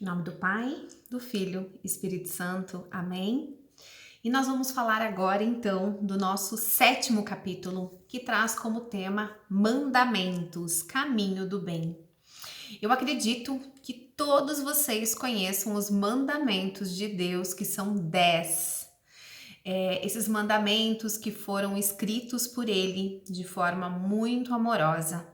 Em nome do Pai, do Filho, Espírito Santo. Amém. E nós vamos falar agora, então, do nosso 7º capítulo, que traz como tema Mandamentos, Caminho do Bem. Eu acredito que todos vocês conheçam os mandamentos de Deus, que são 10. Esses mandamentos que foram escritos por Ele de forma muito amorosa.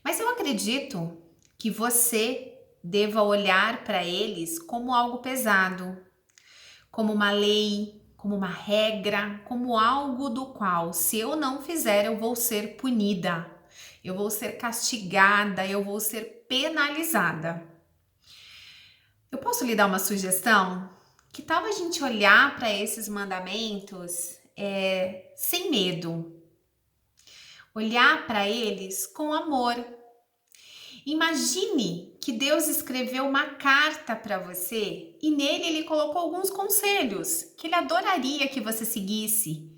Mas eu acredito que você deva olhar para eles como algo pesado, como uma lei, como uma regra, como algo do qual, se eu não fizer, eu vou ser punida, eu vou ser castigada, eu vou ser penalizada. Eu posso lhe dar uma sugestão? Que tal a gente olhar para esses mandamentos sem medo? Olhar para eles com amor. Imagine que Deus escreveu uma carta para você e nele ele colocou alguns conselhos que ele adoraria que você seguisse.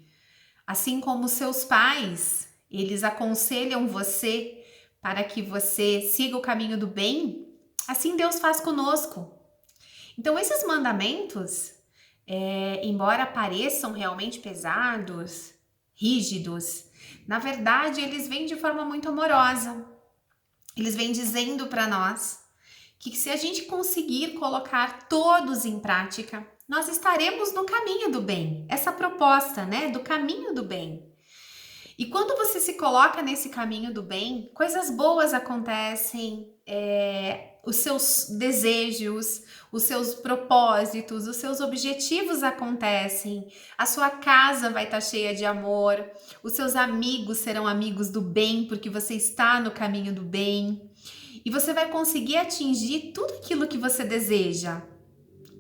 Assim como seus pais, eles aconselham você para que você siga o caminho do bem, assim Deus faz conosco. Então esses mandamentos, embora pareçam realmente pesados, rígidos, na verdade eles vêm de forma muito amorosa. Eles vêm dizendo para nós que se a gente conseguir colocar todos em prática, nós estaremos no caminho do bem. Essa proposta, do caminho do bem. E quando você se coloca nesse caminho do bem, coisas boas acontecem, os seus desejos, os seus propósitos, os seus objetivos acontecem, a sua casa vai estar cheia de amor, os seus amigos serão amigos do bem, porque você está no caminho do bem, e você vai conseguir atingir tudo aquilo que você deseja.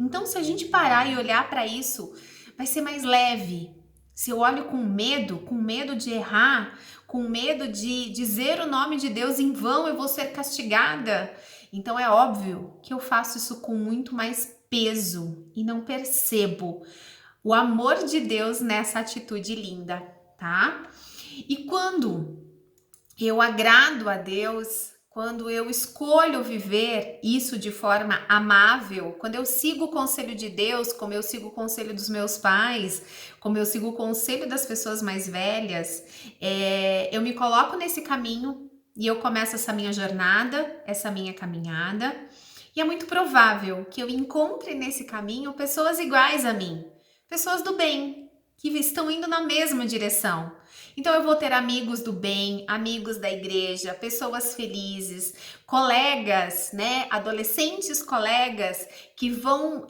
Então, se a gente parar e olhar para isso, vai ser mais leve. Se eu olho com medo de errar, com medo de dizer o nome de Deus em vão, eu vou ser castigada. Então é óbvio que eu faço isso com muito mais peso e não percebo o amor de Deus nessa atitude linda, tá? E quando eu agrado a Deus, quando eu escolho viver isso de forma amável, quando eu sigo o conselho de Deus, como eu sigo o conselho dos meus pais, como eu sigo o conselho das pessoas mais velhas, eu me coloco nesse caminho e eu começo essa minha jornada, essa minha caminhada, e é muito provável que eu encontre nesse caminho pessoas iguais a mim, pessoas do bem, que estão indo na mesma direção. Então eu vou ter amigos do bem, amigos da igreja, pessoas felizes, colegas, adolescentes colegas que vão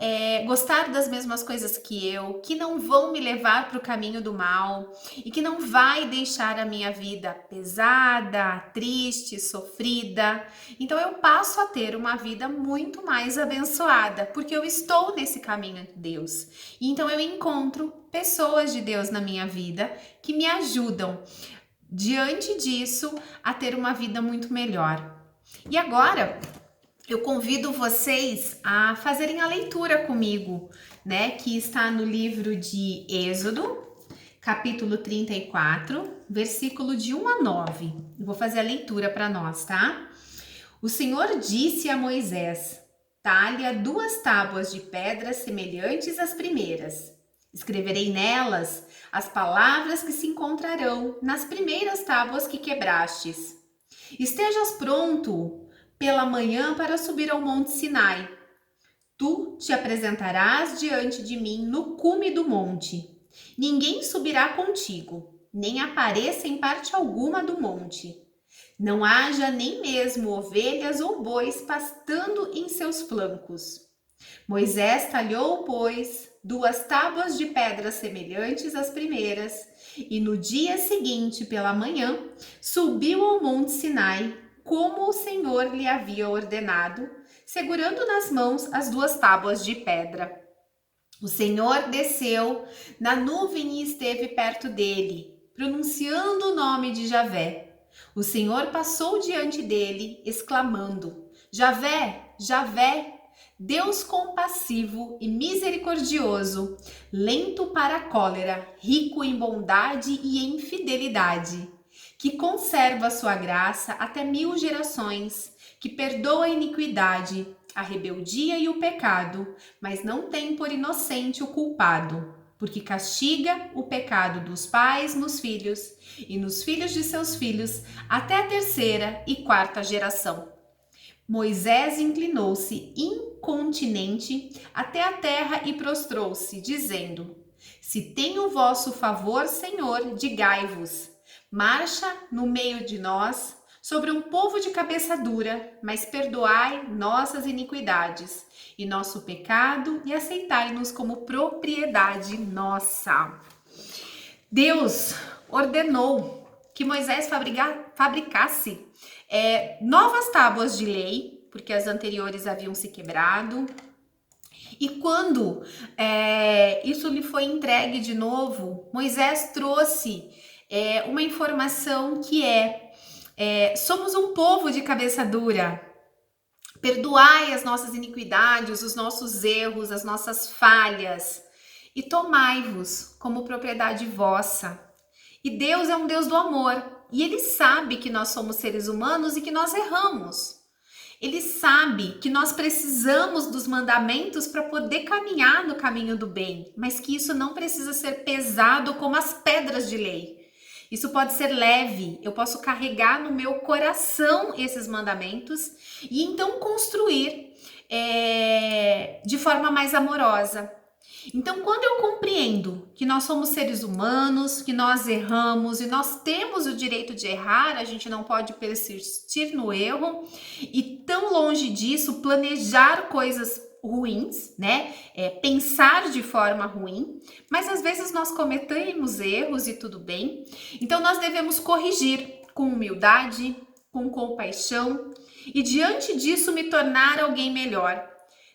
gostar das mesmas coisas que eu, que não vão me levar para o caminho do mal e que não vai deixar a minha vida pesada, triste, sofrida. Então eu passo a ter uma vida muito mais abençoada, porque eu estou nesse caminho de Deus. E então eu encontro pessoas de Deus na minha vida que me ajudam, diante disso, a ter uma vida muito melhor. E agora, eu convido vocês a fazerem a leitura comigo, que está no livro de Êxodo, capítulo 34, versículo de 1 a 9. Eu vou fazer a leitura para nós, tá? O Senhor disse a Moisés: talha 2 tábuas de pedra semelhantes às primeiras. Escreverei nelas as palavras que se encontrarão nas primeiras tábuas que quebrastes. Estejas pronto pela manhã para subir ao monte Sinai. Tu te apresentarás diante de mim no cume do monte. Ninguém subirá contigo, nem apareça em parte alguma do monte. Não haja nem mesmo ovelhas ou bois pastando em seus flancos. Moisés talhou, pois, 2 tábuas de pedra semelhantes às primeiras, e no dia seguinte, pela manhã, subiu ao monte Sinai, como o Senhor lhe havia ordenado, segurando nas mãos as 2 tábuas de pedra. O Senhor desceu na nuvem e esteve perto dele, pronunciando o nome de Javé. O Senhor passou diante dele, exclamando: Javé, Javé, Deus compassivo e misericordioso, lento para a cólera, rico em bondade e em fidelidade, que conserva a sua graça até 1000 gerações, que perdoa a iniquidade, a rebeldia e o pecado, mas não tem por inocente o culpado, porque castiga o pecado dos pais nos filhos e nos filhos de seus filhos até a terceira e quarta geração. Moisés inclinou-se incontinente até a terra e prostrou-se, dizendo: Se tem o vosso favor, Senhor, digai-vos. Marcha no meio de nós, sobre um povo de cabeça dura, mas perdoai nossas iniquidades e nosso pecado e aceitai-nos como propriedade nossa. Deus ordenou que Moisés fabricasse novas tábuas de lei, porque as anteriores haviam se quebrado. E quando isso lhe foi entregue de novo, Moisés trouxe uma informação que somos um povo de cabeça dura. Perdoai as nossas iniquidades, os nossos erros, as nossas falhas e tomai-vos como propriedade vossa. E Deus é um Deus do amor e Ele sabe que nós somos seres humanos e que nós erramos. Ele sabe que nós precisamos dos mandamentos para poder caminhar no caminho do bem, mas que isso não precisa ser pesado como as pedras de lei. Isso pode ser leve, eu posso carregar no meu coração esses mandamentos e então construir de forma mais amorosa. Então, quando eu compreendo que nós somos seres humanos, que nós erramos e nós temos o direito de errar, a gente não pode persistir no erro e, tão longe disso, planejar coisas ruins, né? Pensar de forma ruim, mas às vezes nós cometemos erros e tudo bem. Então, nós devemos corrigir com humildade, com compaixão e, diante disso, me tornar alguém melhor.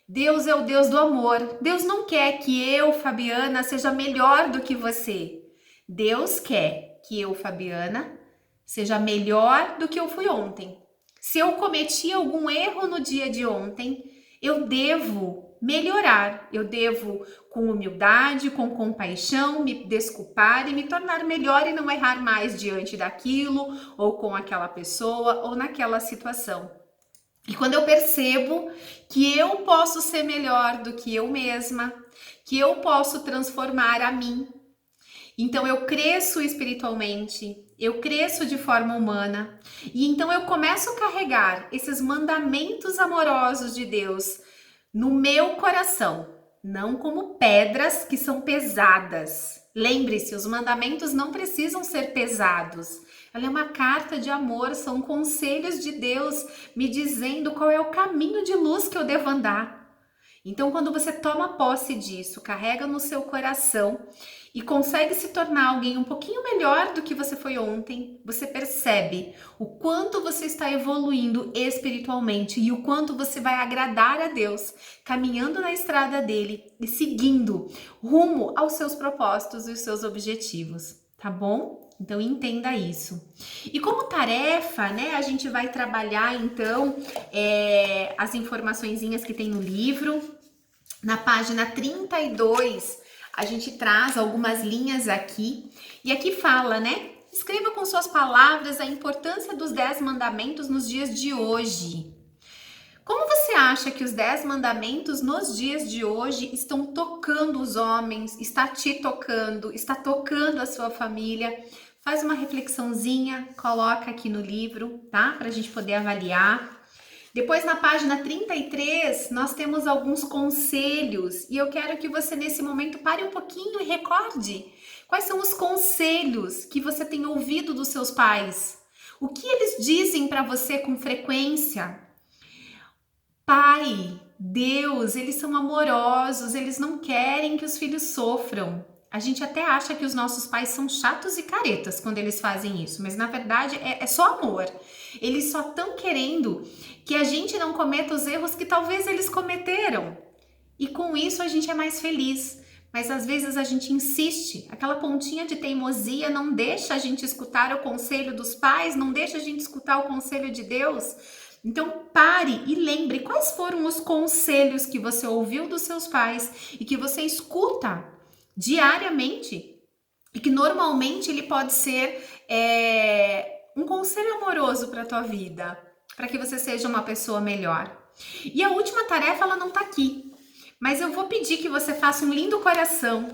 Deus é o Deus do amor. Deus não quer que eu, Fabiana, seja melhor do que você. Deus quer que eu, Fabiana, seja melhor do que eu fui ontem. Se eu cometi algum erro no dia de ontem, eu devo melhorar. Eu devo, com humildade, com compaixão, me desculpar e me tornar melhor e não errar mais diante daquilo, ou com aquela pessoa, ou naquela situação. E quando eu percebo que eu posso ser melhor do que eu mesma, que eu posso transformar a mim, então eu cresço espiritualmente, eu cresço de forma humana, e então eu começo a carregar esses mandamentos amorosos de Deus no meu coração, não como pedras que são pesadas. Lembre-se, os mandamentos não precisam ser pesados. Ela é uma carta de amor, são conselhos de Deus me dizendo qual é o caminho de luz que eu devo andar. Então, quando você toma posse disso, carrega no seu coração e consegue se tornar alguém um pouquinho melhor do que você foi ontem, você percebe o quanto você está evoluindo espiritualmente e o quanto você vai agradar a Deus, caminhando na estrada dele e seguindo rumo aos seus propósitos e os seus objetivos, tá bom? Então, entenda isso. E como tarefa, né, a gente vai trabalhar, então, as informaçõezinhas que tem no livro. Na página 32, a gente traz algumas linhas aqui. E aqui fala, né? Escreva com suas palavras a importância dos 10 mandamentos nos dias de hoje. Como você acha que os 10 mandamentos nos dias de hoje estão tocando os homens, está te tocando, está tocando a sua família? Faz uma reflexãozinha, coloca aqui no livro, tá? Para a gente poder avaliar. Depois, na página 33, nós temos alguns conselhos e eu quero que você, nesse momento, pare um pouquinho e recorde quais são os conselhos que você tem ouvido dos seus pais. O que eles dizem para você com frequência? Pai, Deus, eles são amorosos, eles não querem que os filhos sofram. A gente até acha que os nossos pais são chatos e caretas quando eles fazem isso, mas na verdade é só amor. Eles só estão querendo que a gente não cometa os erros que talvez eles cometeram. E com isso a gente é mais feliz. Mas às vezes a gente insiste, aquela pontinha de teimosia não deixa a gente escutar o conselho dos pais, não deixa a gente escutar o conselho de Deus. Então pare e lembre quais foram os conselhos que você ouviu dos seus pais e que você escuta diariamente e que normalmente ele pode ser um conselho amoroso para a tua vida, para que você seja uma pessoa melhor. E a última tarefa, ela não tá aqui, mas eu vou pedir que você faça um lindo coração,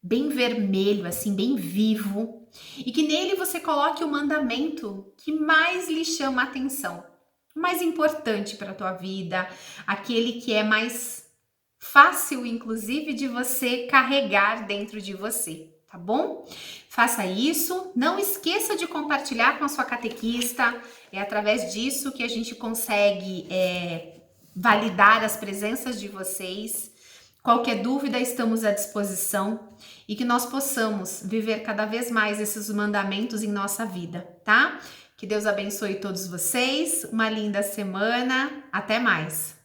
bem vermelho, assim, bem vivo, e que nele você coloque o mandamento que mais lhe chama a atenção, o mais importante para a tua vida, aquele que é mais fácil, inclusive, de você carregar dentro de você, tá bom? Faça isso, não esqueça de compartilhar com a sua catequista, é através disso que a gente consegue validar as presenças de vocês. Qualquer dúvida, estamos à disposição e que nós possamos viver cada vez mais esses mandamentos em nossa vida, tá? Que Deus abençoe todos vocês, uma linda semana, até mais!